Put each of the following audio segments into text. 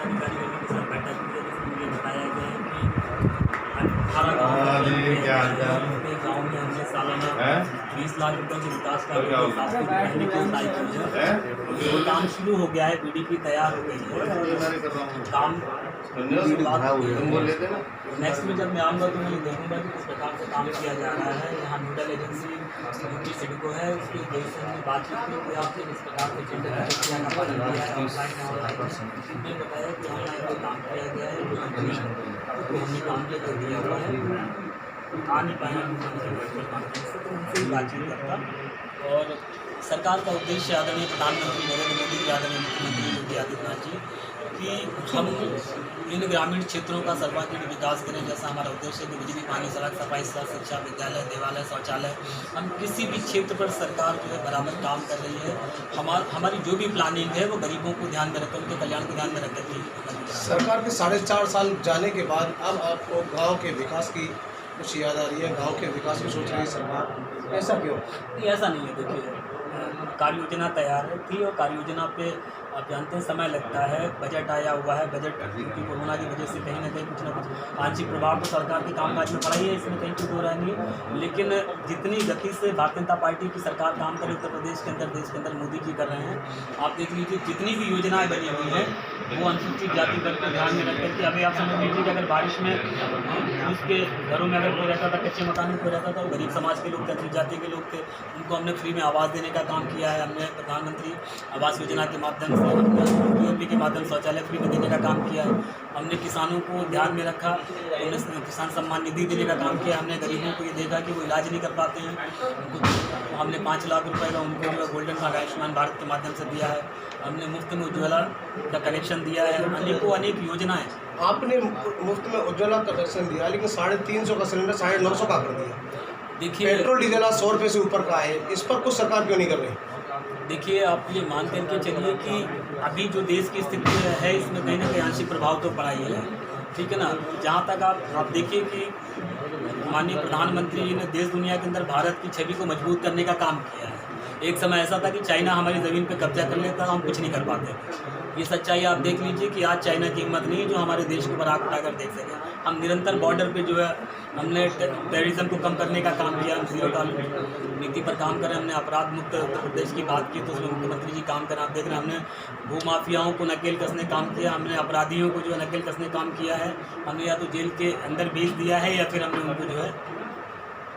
अधिकारियों के साथ बैठक की है, जिसमें मुझे बताया गया है कि 18 गाँव में हमने सालाना 20 लाख रुपये के विकास कार्य पहले की तय की है। वो काम शुरू हो गया है, BDP तैयार हो गई है। काम नेक्स्ट में जब मैं आऊँगा तो मैं देखूँगा कि किस प्रकार से काम किया जा रहा है। यहाँ नोडल एजेंसी यूपी सिडको है, उसकी जैसे हमने बातचीत की कि आपने किस प्रकार से टेंडर प्रक्रिया का पालन किया है, ऑनलाइन ने बताया कि ऑनलाइन में काम किया गया है, जो हमने काम किया कर दिया हुआ है। आ नहीं पाए तो उनसे बातचीत करता। और सरकार का उद्देश्य आदरणीय प्रधानमंत्री नरेंद्र मोदी जी, आदरणीय मुख्यमंत्री योगी आदित्यनाथ जी, कि हम इन ग्रामीण क्षेत्रों का सर्वांगीण विकास करें। जैसा हमारा उद्देश्य है कि बिजली, पानी, सड़क, सफाई, स्वास्थ्य, शिक्षा, विद्यालय, देवालय, शौचालय, हम किसी भी क्षेत्र पर सरकार जो है बराबर काम कर रही है। हमारी जो भी प्लानिंग है वो गरीबों को ध्यान में रखकर, उनके कल्याण को ध्यान में रखकर की। सरकार के 4.5 साल जाने के बाद अब आपको गाँव के विकास की कुछ याद आ रही है, गाँव के विकास की सोच रही है सरकार, ऐसा क्यों? ऐसा नहीं है। देखिए, कार्य योजना तैयार थी और कार्य योजना पे आप जानते हैं समय लगता है। बजट आया हुआ है, बजट की कोरोना की वजह से कहीं ना कहीं कुछ ना कुछ आंशिक प्रभाव तो सरकार के कामकाज में पड़ा ही है, इसमें कहीं कोई दो राय नहीं। लेकिन जितनी गति से भारतीय जनता पार्टी की सरकार काम करे उत्तर प्रदेश के अंदर, देश के अंदर मोदी जी कर रहे हैं। आप देख लीजिए जितनी भी योजनाएं बनी हुई हैं वो अनुसूचित जाति वर्ग को ध्यान में रख करके, अभी आप समझ लीजिए कि अगर बारिश में उसके घरों में अगर कोई रहता था, कच्चे मकान में कोई रहता था, गरीब समाज के लोग थे, अनुसूचित जाति के लोग थे, उनको हमने फ्री में आवास देने का काम किया है। हमने प्रधानमंत्री आवास योजना के माध्यम से, UP के माध्यम से शौचालय फ्री में देने का काम किया है। हमने किसानों को ध्यान में रखा, हमने किसान सम्मान निधि देने का काम किया। हमने गरीबों को ये देखा कि वो इलाज नहीं कर पाते हैं, हमने 5 लाख रुपए का उनको जो है गोल्डन कार्ड आयुष्मान भारत के माध्यम से दिया है। हमने मुफ्त में उज्ज्वला का कनेक्शन दिया है। अनेक योजनाएं। आपने मुफ्त में उज्ज्वला का कनेक्शन दिया, लेकिन 350 का सिलेंडर 950 का कर दिया। देखिए, पेट्रोल डीजल 100 रुपये से ऊपर का है, इस पर कुछ सरकार क्यों नहीं कर रही? देखिए, आप ये मान करके चलिए कि अभी जो देश की स्थिति है इसमें कहीं ना कहीं आंशिक प्रभाव तो पड़ा ही है, ठीक है ना। जहाँ तक आप देखिए कि माननीय प्रधानमंत्री जी ने देश दुनिया के अंदर भारत की छवि को मजबूत करने का काम किया है। एक समय ऐसा था कि चाइना हमारी ज़मीन पे कब्जा कर लेता, हम कुछ नहीं कर पाते। ये सच्चाई आप देख लीजिए कि आज चाइना की हिम्मत नहीं है जो हमारे देश के ऊपर आग उठाकर देख सके। हम निरंतर बॉर्डर पे जो है हमने टेररिज्म को कम करने का काम किया, हम जीरो टॉलरेंस नीति पर काम करें। हमने अपराध मुक्त उत्तर प्रदेश की बात की तो उसमें मुख्यमंत्री जी काम करें। आप देख रहे हैं हमने भूमाफियाओं को नकेल कसने काम किया, हमने अपराधियों को जो है नकेल कसने काम किया है। हमने या तो जेल के अंदर भेज दिया है या फिर हमने उनको जो है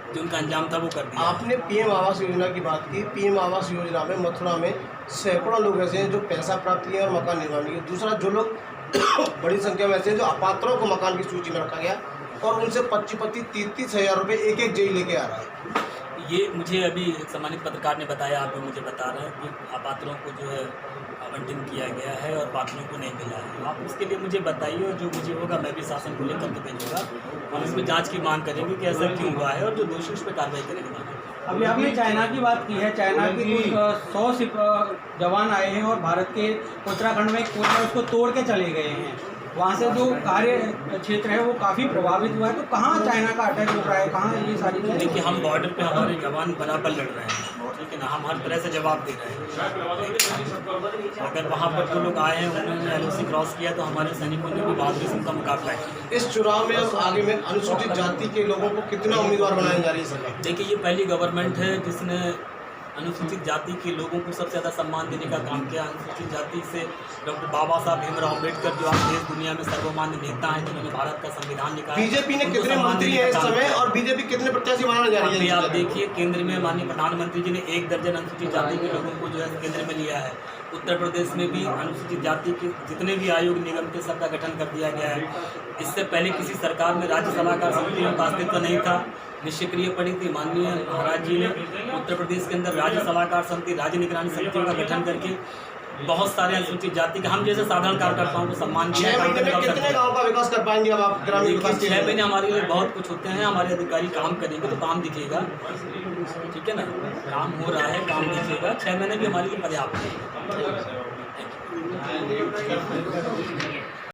जो उनका अंजाम था वो कर दिया। आपने PM आवास योजना की बात की। PM आवास योजना में मथुरा में सैकड़ों लोग ऐसे हैं जो पैसा प्राप्त किए और मकान निर्माण किए। दूसरा, जो लोग बड़ी संख्या में ऐसे हैं जो अपात्रों को मकान की सूची में रखा गया और उनसे 25-30 हज़ार रुपये एक जेई लेके आ रहा है। ये मुझे अभी एक सम्मानित पत्रकार ने बताया, आप मुझे बता रहे हैं कि अपात्रों को जो है आवंटन किया गया है और पात्रों को नहीं मिला है। आप उसके लिए मुझे बताइए और जो मुझे होगा मैं भी शासन को लेकर के भेजूँगा। हम इसमें जांच की मांग करेंगे कि ऐसा क्यों हुआ है और जो दोषी उस पर कार्रवाई करेंगे। अभी आपने चाइना की बात की है। चाइना के कुछ 100 जवान आए हैं और भारत के उत्तराखंड में उसको तोड़ के चले गए हैं। वहाँ से जो कार्य क्षेत्र है वो काफ़ी प्रभावित हुआ है। तो कहाँ चाइना का अटैक हो रहा है, कहाँ ये सारी चीज़ें? देखिए, हम बॉर्डर पे हमारे जवान बराबर लड़ रहे हैं, ठीक है ना। हम हर तरह से जवाब दे रहे हैं। अगर वहाँ पर जो लोग आए हैं उन्होंने LOC क्रॉस किया तो हमारे सैनिकों ने भी बहादुरी से उनका मुकाबला किया। इस चुनाव में अब आगे में अनुसूचित जाति के लोगों को कितना उम्मीदवार बनाई जा रही है सरकार? देखिए, ये पहली गवर्नमेंट है जिसने अनुसूचित जाति के लोगों को सबसे ज़्यादा सम्मान देने का काम किया। अनुसूचित जाति से डॉक्टर बाबा साहब भीमराव अम्बेडकर जो आज देश दुनिया में सर्वमान्य नेता हैं, जिन्होंने भारत का संविधान निकाला। बीजेपी ने कितने मंत्री हैं इस समय और बीजेपी कितने प्रत्याशी बनाने जा रही है? आप देखिए, केंद्र में माननीय प्रधानमंत्री जी ने 1 दर्जन अनुसूचित जाति के लोगों को जो है केंद्र में लिया है। उत्तर प्रदेश में भी अनुसूचित जाति के जितने भी आयोग निगम के सबका गठन कर दिया गया है। इससे पहले किसी सरकार में राज्य सलाहकार समितियों का अस्तित्व नहीं था, निष्क्रिय पड़ी थी। माननीय महाराज जी ने उत्तर प्रदेश के अंदर राज्य सलाहकार समिति, राज्य निगरानी समितियों का गठन करके बहुत सारे अनुसूचित जाति का हम जैसे साधारण कार्यकर्ताओं को सम्मान दिया। 6 महीने में कितने गाँव का विकास कर पाएंगे अब आप? ग्रामीण विकास 6 महीने हमारे लिए बहुत कुछ होते हैं। हमारे अधिकारी काम करेंगे तो काम दिखेगा, ठीक है ना। काम हो रहा है, काम दिखेगा। 6 महीने भी हमारे लिए पर्याप्त है।